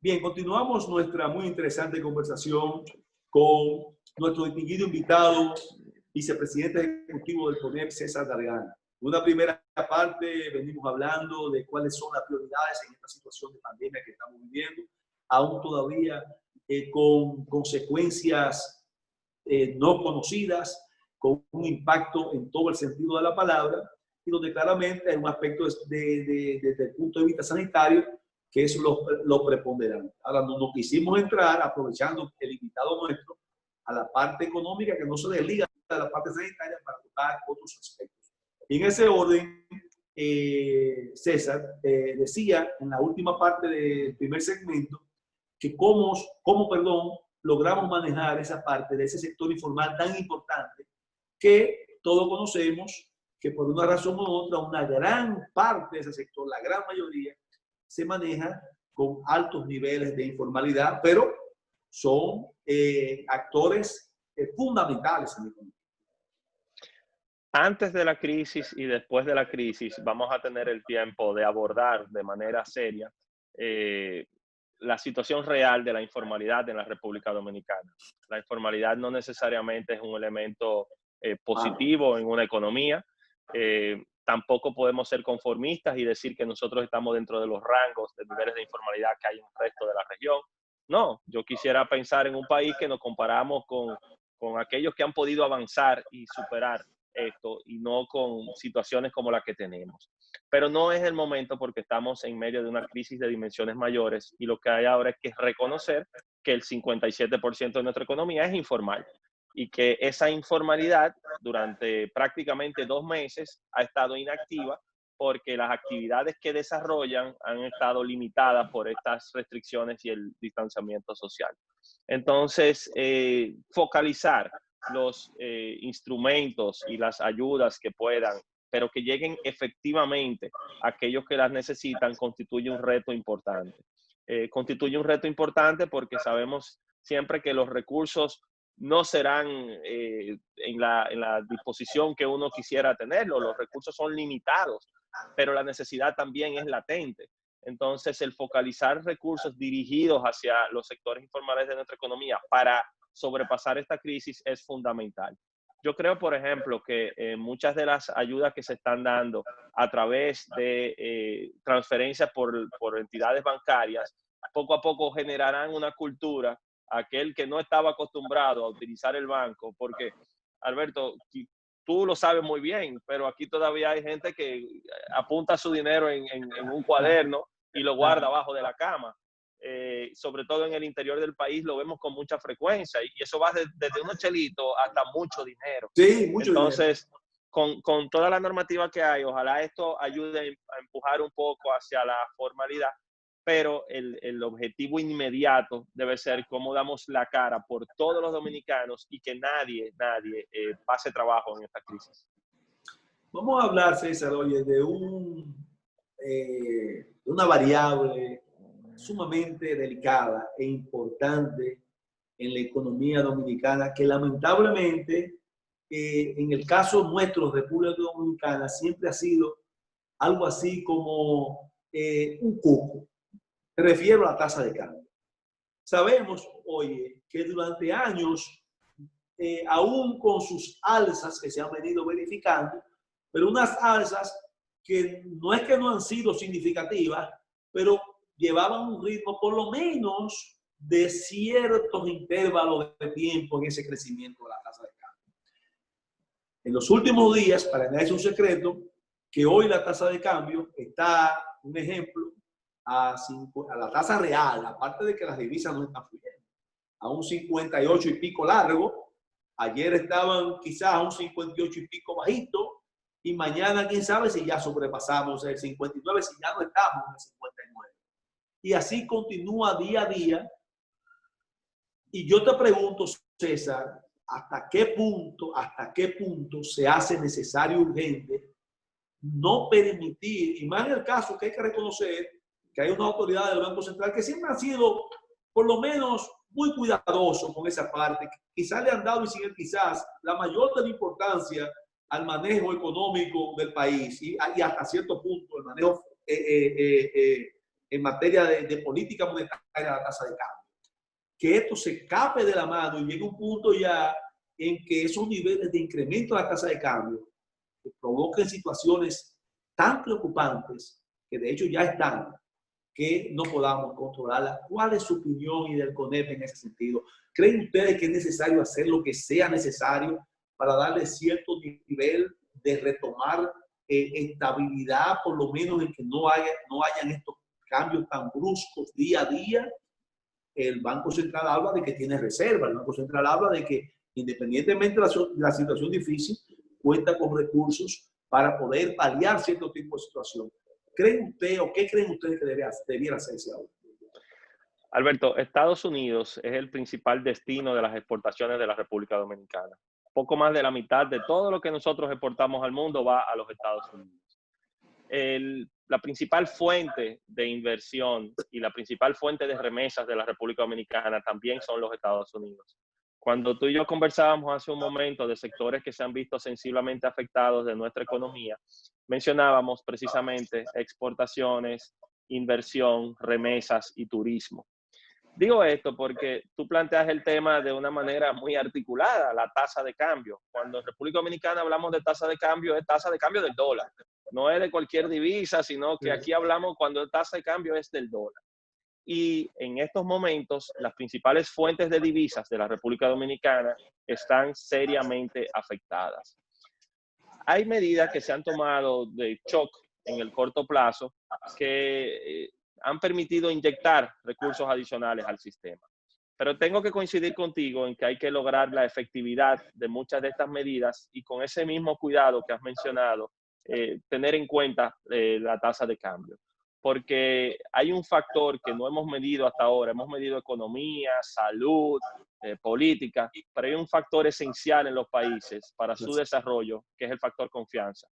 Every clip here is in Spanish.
Bien, continuamos nuestra muy interesante conversación con nuestro distinguido invitado, vicepresidente ejecutivo del CONEP, César Dargan. En una primera parte venimos hablando de cuáles son las prioridades en esta situación de pandemia que estamos viviendo, aún todavía con consecuencias no conocidas, con un impacto en todo el sentido de la palabra, y donde claramente hay un aspecto desde el punto de vista sanitario que es lo preponderante. Ahora, no quisimos entrar, aprovechando el invitado nuestro, a la parte económica que no se desliga de la parte sanitaria para tocar otros aspectos. Y en ese orden, César decía en la última parte del primer segmento que cómo logramos manejar esa parte de ese sector informal tan importante que todos conocemos que por una razón u otra, una gran parte de ese sector, la gran mayoría, se maneja con altos niveles de informalidad, pero son actores fundamentales en la economía. Antes de la crisis y después de la crisis vamos a tener el tiempo de abordar de manera seria la situación real de la informalidad en la República Dominicana. La informalidad no necesariamente es un elemento positivo en una economía. Tampoco podemos ser conformistas y decir que nosotros estamos dentro de los rangos de niveles de informalidad que hay en el resto de la región. No, yo quisiera pensar en un país que nos comparamos con aquellos que han podido avanzar y superar esto y no con situaciones como la que tenemos. Pero no es el momento porque estamos en medio de una crisis de dimensiones mayores y lo que hay ahora es que reconocer que el 57% de nuestra economía es informal y que esa informalidad durante prácticamente 2 meses ha estado inactiva porque las actividades que desarrollan han estado limitadas por estas restricciones y el distanciamiento social. Entonces, focalizar los instrumentos y las ayudas que puedan, pero que lleguen efectivamente a aquellos que las necesitan, constituye un reto importante. Constituye un reto importante porque sabemos siempre que los recursos no serán en la disposición que uno quisiera tenerlo. Los recursos son limitados, pero la necesidad también es latente. Entonces, el focalizar recursos dirigidos hacia los sectores informales de nuestra economía para sobrepasar esta crisis es fundamental. Yo creo, por ejemplo, que muchas de las ayudas que se están dando a través de transferencias por entidades bancarias, poco a poco generarán una cultura, aquel que no estaba acostumbrado a utilizar el banco, porque, Alberto, tú lo sabes muy bien, pero aquí todavía hay gente que apunta su dinero en un cuaderno y lo guarda abajo de la cama. Sobre todo en el interior del país lo vemos con mucha frecuencia y eso va desde unos chelitos hasta mucho dinero. Sí, mucho Entonces, dinero. Con toda la normativa que hay, ojalá esto ayude a empujar un poco hacia la formalidad, pero el objetivo inmediato debe ser cómo damos la cara por todos los dominicanos y que nadie pase trabajo en esta crisis. Vamos a hablar, César, oye, de una variable sumamente delicada e importante en la economía dominicana que lamentablemente en el caso nuestro, República Dominicana, siempre ha sido algo así como un cuco. Me refiero a la tasa de cambio. Sabemos, oye, que durante años, aún con sus alzas que se han venido verificando, pero unas alzas que no es que no han sido significativas, pero llevaban un ritmo por lo menos de ciertos intervalos de tiempo en ese crecimiento de la tasa de cambio. En los últimos días, para nadie es un secreto, que hoy la tasa de cambio está, un ejemplo, a la tasa real, aparte de que las divisas no están fluyendo, a un 58 y pico largo. Ayer estaban quizás a un 58 y pico bajito, y mañana quién sabe si ya sobrepasamos el 59, si ya no estamos en el 59. Y así continúa día a día. Y yo te pregunto, César, ¿hasta qué punto se hace necesario, urgente, no permitir, y más en el caso que hay que reconocer que hay una autoridad del Banco Central que siempre han sido, por lo menos, muy cuidadosos con esa parte? Quizás le han dado, y siguen quizás, la mayor de la importancia al manejo económico del país y hasta cierto punto el manejo en materia de política monetaria de la tasa de cambio. Que esto se escape de la mano y llegue a un punto ya en que esos niveles de incremento de la tasa de cambio provoquen situaciones tan preocupantes que de hecho ya están, que no podamos controlarla. ¿Cuál es su opinión y del CONEP en ese sentido? ¿Creen ustedes que es necesario hacer lo que sea necesario para darle cierto nivel de retomar estabilidad, por lo menos en que no hayan estos cambios tan bruscos día a día? El Banco Central habla de que tiene reserva, el Banco Central habla de que independientemente de la situación difícil, cuenta con recursos para poder paliar cierto tipo de situación. ¿Creen usted o qué creen ustedes que debiera hacerse ahora? Alberto, Estados Unidos es el principal destino de las exportaciones de la República Dominicana. Poco más de la mitad de todo lo que nosotros exportamos al mundo va a los Estados Unidos. La principal fuente de inversión y la principal fuente de remesas de la República Dominicana también son los Estados Unidos. Cuando tú y yo conversábamos hace un momento de sectores que se han visto sensiblemente afectados de nuestra economía, mencionábamos precisamente exportaciones, inversión, remesas y turismo. Digo esto porque tú planteas el tema de una manera muy articulada, la tasa de cambio. Cuando en República Dominicana hablamos de tasa de cambio, es tasa de cambio del dólar. No es de cualquier divisa, sino que aquí hablamos cuando la tasa de cambio es del dólar. Y en estos momentos, las principales fuentes de divisas de la República Dominicana están seriamente afectadas. Hay medidas que se han tomado de shock en el corto plazo que han permitido inyectar recursos adicionales al sistema. Pero tengo que coincidir contigo en que hay que lograr la efectividad de muchas de estas medidas y con ese mismo cuidado que has mencionado, tener en cuenta la tasa de cambio. Porque hay un factor que no hemos medido hasta ahora, hemos medido economía, salud, política, pero hay un factor esencial en los países para su desarrollo, que es el factor confianza.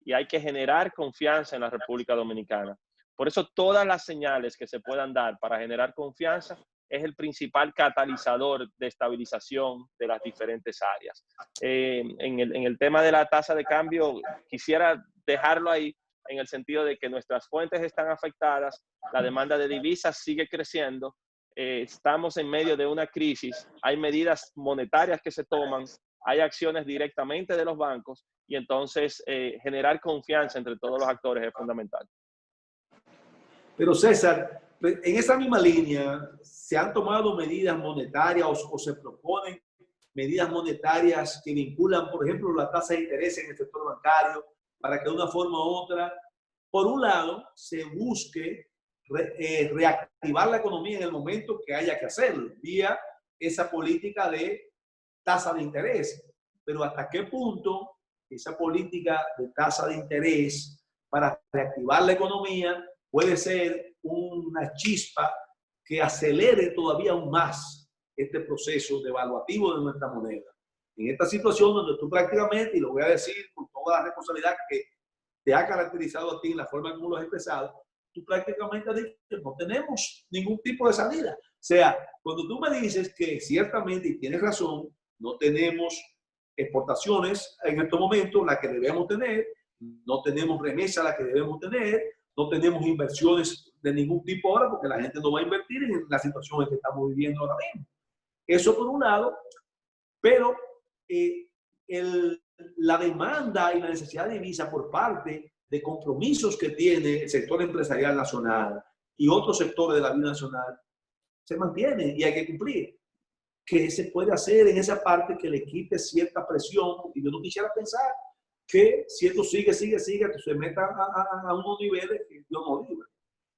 Y hay que generar confianza en la República Dominicana. Por eso todas las señales que se puedan dar para generar confianza es el principal catalizador de estabilización de las diferentes áreas. En el tema de la tasa de cambio, quisiera dejarlo ahí en el sentido de que nuestras fuentes están afectadas, la demanda de divisas sigue creciendo, estamos en medio de una crisis, hay medidas monetarias que se toman, hay acciones directamente de los bancos y entonces generar confianza entre todos los actores es fundamental. Pero César, en esa misma línea, ¿se han tomado medidas monetarias o se proponen medidas monetarias que vinculan, por ejemplo, la tasa de interés en el sector bancario para que de una forma u otra, por un lado, se busque reactivar la economía en el momento que haya que hacerlo, vía esa política de tasa de interés? Pero ¿hasta qué punto esa política de tasa de interés para reactivar la economía puede ser una chispa que acelere todavía aún más este proceso devaluativo de nuestra moneda? En esta situación donde tú prácticamente, y lo voy a decir con toda la responsabilidad que te ha caracterizado a ti en la forma como lo has expresado, tú prácticamente has dicho que no tenemos ningún tipo de salida. O sea, cuando tú me dices que ciertamente, y tienes razón, no tenemos exportaciones en estos momentos, las que debemos tener, no tenemos remesas las que debemos tener, no tenemos inversiones de ningún tipo ahora porque la gente no va a invertir en la situación en que estamos viviendo ahora mismo. Eso por un lado, pero la demanda y la necesidad de divisa por parte de compromisos que tiene el sector empresarial nacional y otros sectores de la vida nacional se mantiene y hay que cumplir. ¿Qué se puede hacer en esa parte que le quite cierta presión? Porque yo no quisiera pensar que si esto sigue, que se meta a unos niveles que Dios nos libre.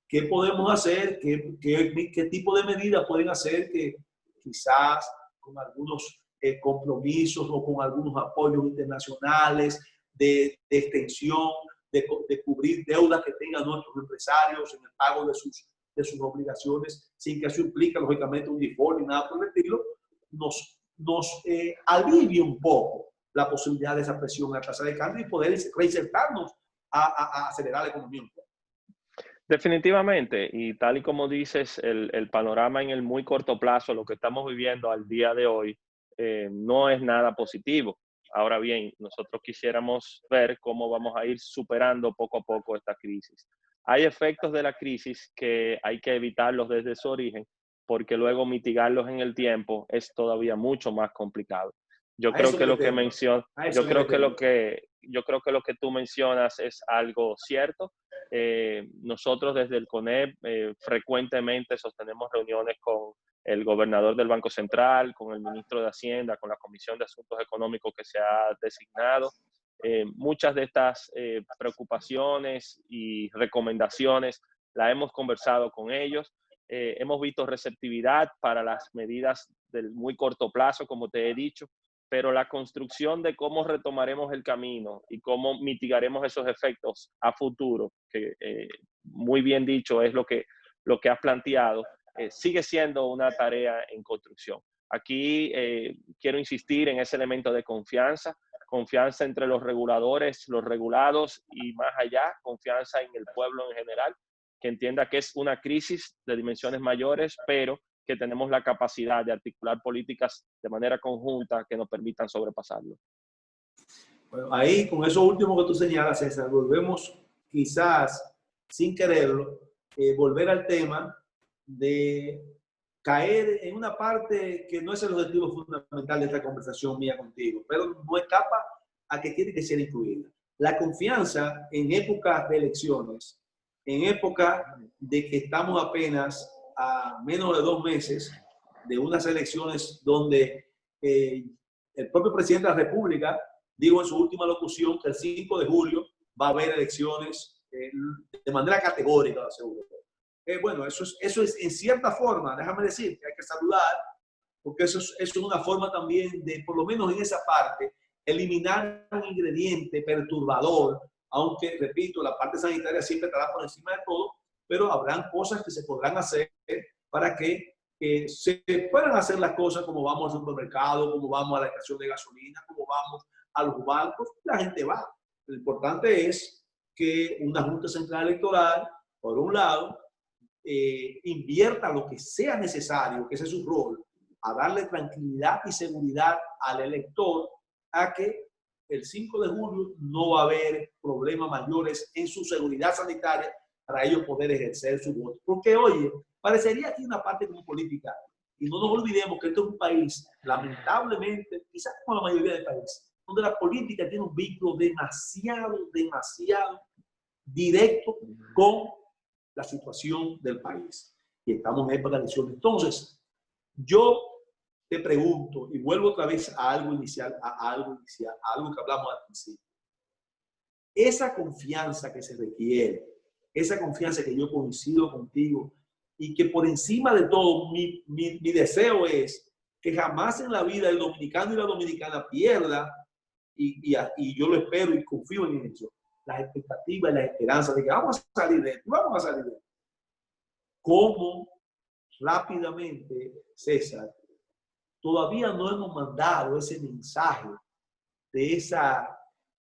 ¿Qué podemos hacer? ¿Qué tipo de medidas pueden hacer que quizás con algunos compromisos o con algunos apoyos internacionales de extensión, de cubrir deudas que tengan nuestros empresarios en el pago de sus obligaciones, sin que eso implique, lógicamente, un default ni nada por el estilo, nos alivie un poco la posibilidad de esa presión a la tasa de cambio y poder reinsertarnos a acelerar la economía un poco? Definitivamente, y tal y como dices, el panorama en el muy corto plazo, lo que estamos viviendo al día de hoy, no es nada positivo. Ahora bien, nosotros quisiéramos ver cómo vamos a ir superando poco a poco esta crisis. hay efectos de la crisis que hay que evitarlos desde su origen, porque luego mitigarlos en el tiempo es todavía mucho más complicado. Yo A creo eso que me lo que temo. A eso yo me creo que temo. yo creo que lo que tú mencionas es algo cierto. Nosotros desde el CONEP frecuentemente sostenemos reuniones con el gobernador del Banco Central, con el ministro de Hacienda, con la Comisión de Asuntos Económicos que se ha designado. Muchas de estas preocupaciones y recomendaciones las hemos conversado con ellos. Hemos visto receptividad para las medidas del muy corto plazo, como te he dicho, pero la construcción de cómo retomaremos el camino y cómo mitigaremos esos efectos a futuro, que muy bien dicho es lo que has planteado, sigue siendo una tarea en construcción. Aquí quiero insistir en ese elemento de confianza, confianza entre los reguladores, los regulados y más allá, confianza en el pueblo en general, que entienda que es una crisis de dimensiones mayores, pero que tenemos la capacidad de articular políticas de manera conjunta que nos permitan sobrepasarlo. Bueno, ahí con eso último que tú señalas, César, volvemos quizás sin quererlo, volver al tema de caer en una parte que no es el objetivo fundamental de esta conversación mía contigo, pero no escapa a que tiene que ser incluida. La confianza en épocas de elecciones, en época de que estamos apenas a menos de 2 meses de unas elecciones donde el propio presidente de la República dijo en su última locución que el 5 de julio va a haber elecciones de manera categórica, lo aseguro. Bueno, eso es en cierta forma, déjame decir que hay que saludar, porque eso es una forma también de, por lo menos en esa parte, eliminar un ingrediente perturbador, aunque, repito, la parte sanitaria siempre estará por encima de todo, pero habrán cosas que se podrán hacer para que se puedan hacer las cosas como vamos al supermercado, como vamos a la estación de gasolina, como vamos a los bancos, la gente va. Lo importante es que una Junta Central Electoral, por un lado, invierta lo que sea necesario, que ese es su rol, a darle tranquilidad y seguridad al elector a que el 5 de julio no va a haber problemas mayores en su seguridad sanitaria para ellos poder ejercer su voto. Porque, oye, parecería aquí una parte como política, y no nos olvidemos que esto es un país, lamentablemente, quizás como la mayoría del país, donde la política tiene un vínculo demasiado directo con la situación del país. Y estamos en época de elecciones. Entonces, yo te pregunto, y vuelvo otra vez a algo inicial, a algo que hablamos al principio. Esa confianza que se requiere, esa confianza que yo coincido contigo, y que por encima de todo mi deseo es que jamás en la vida el dominicano y la dominicana pierda, y yo lo espero y confío en eso, las expectativas y las esperanzas de que vamos a salir de esto, vamos a salir de esto. ¿Cómo rápidamente, César, todavía no hemos mandado ese mensaje de esa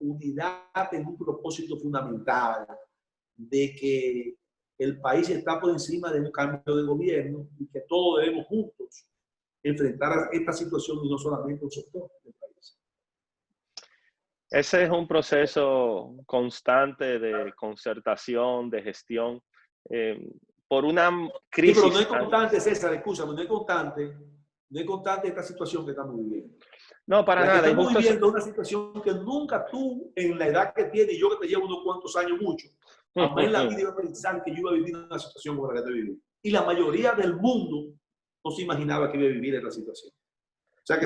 unidad en un propósito fundamental, de que el país está por encima de un cambio de gobierno y que todos debemos juntos enfrentar esta situación y no solamente un sector del país? Ese es un proceso constante de concertación, de gestión. Por una Sí, pero no crisis. es constante, César, escúchame, no es constante esta situación que estamos viviendo. No, para La que nada. Y estamos justo viviendo es una situación que nunca tú, en la edad que tienes, y yo que te llevo unos cuantos años mucho, jamás en la vida iba a pensar que yo iba a vivir una situación como la que estoy viviendo. Y la mayoría del mundo no se imaginaba que iba a vivir esta situación. O sea que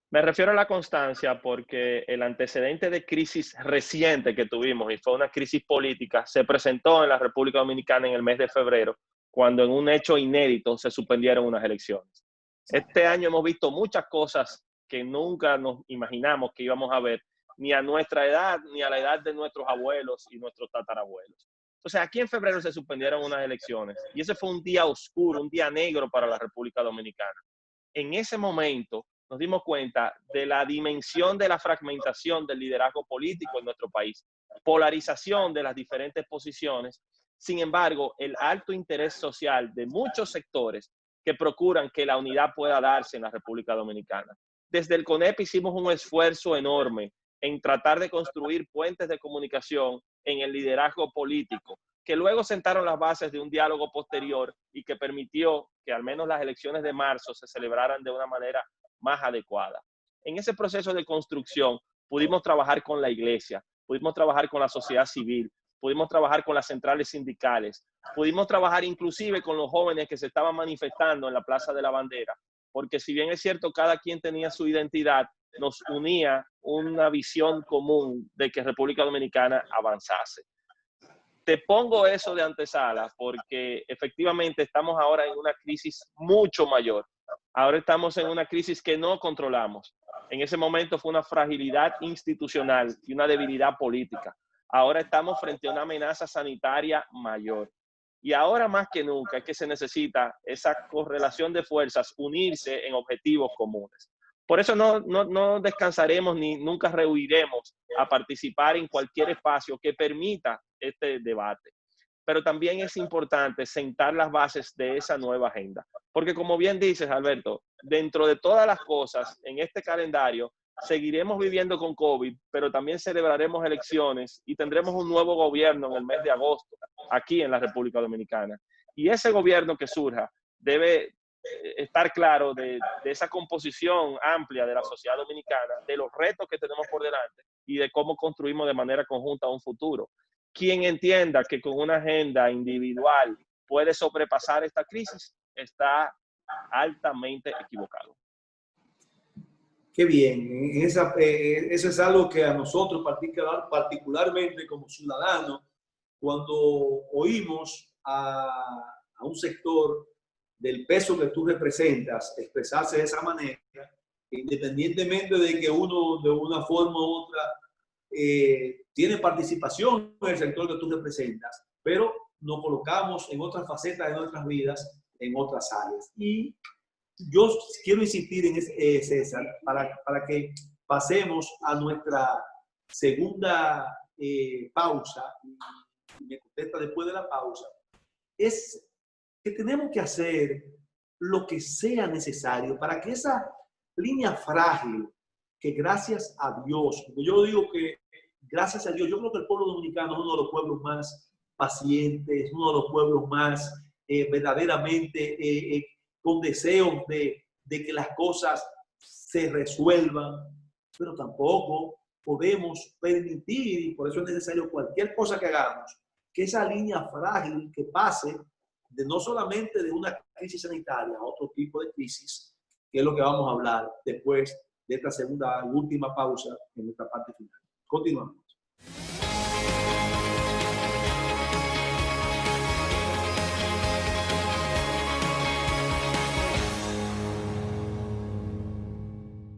me refiero a la constancia porque el antecedente de crisis reciente que tuvimos, y fue una crisis política, se presentó en la República Dominicana en el mes de febrero, cuando en un hecho inédito se suspendieron unas elecciones. Este año hemos visto muchas cosas que nunca nos imaginamos que íbamos a ver, ni a nuestra edad, ni a la edad de nuestros abuelos y nuestros tatarabuelos. Entonces, aquí en febrero se suspendieron unas elecciones y ese fue un día oscuro, un día negro para la República Dominicana. En ese momento nos dimos cuenta de la dimensión de la fragmentación del liderazgo político en nuestro país, polarización de las diferentes posiciones. Sin embargo, el alto interés social de muchos sectores que procuran que la unidad pueda darse en la República Dominicana. Desde el CONEP hicimos un esfuerzo enorme en tratar de construir puentes de comunicación en el liderazgo político, que luego sentaron las bases de un diálogo posterior y que permitió que al menos las elecciones de marzo se celebraran de una manera más adecuada. En ese proceso de construcción pudimos trabajar con la iglesia, pudimos trabajar con la sociedad civil, pudimos trabajar con las centrales sindicales, pudimos trabajar inclusive con los jóvenes que se estaban manifestando en la Plaza de la Bandera, porque si bien es cierto, cada quien tenía su identidad, nos unía una visión común de que República Dominicana avanzase. Te pongo eso de antesala porque efectivamente estamos ahora en una crisis mucho mayor. Ahora estamos en una crisis que no controlamos. En ese momento fue una fragilidad institucional y una debilidad política. Ahora estamos frente a una amenaza sanitaria mayor. Y ahora más que nunca es que se necesita esa correlación de fuerzas, unirse en objetivos comunes. Por eso no descansaremos ni nunca rehuiremos a participar en cualquier espacio que permita este debate. Pero también es importante sentar las bases de esa nueva agenda. Porque como bien dices, Alberto, dentro de todas las cosas en este calendario, seguiremos viviendo con COVID, pero también celebraremos elecciones y tendremos un nuevo gobierno en el mes de agosto, aquí en la República Dominicana. Y ese gobierno que surja debe estar claro de esa composición amplia de la sociedad dominicana, de los retos que tenemos por delante y de cómo construimos de manera conjunta un futuro. Quien entienda que con una agenda individual puede sobrepasar esta crisis, está altamente equivocado. Qué bien. Eso es algo que a nosotros particularmente como ciudadanos, cuando oímos a un sector del peso que tú representas expresarse de esa manera, independientemente de que uno de una forma u otra tiene participación en el sector que tú representas, pero nos colocamos en otras facetas de nuestras vidas, en otras áreas. Y yo quiero insistir en César, para que pasemos a nuestra segunda pausa, y me contesta después de la pausa, es que tenemos que hacer lo que sea necesario para que esa línea frágil, que gracias a Dios, yo digo que gracias a Dios, yo creo que el pueblo dominicano es uno de los pueblos más pacientes, uno de los pueblos más verdaderamente con deseos de que las cosas se resuelvan, pero tampoco podemos permitir, y por eso es necesario cualquier cosa que hagamos, que esa línea frágil que pase de no solamente de una crisis sanitaria a otro tipo de crisis, que es lo que vamos a hablar después de esta segunda y última pausa en nuestra parte final. Continuamos.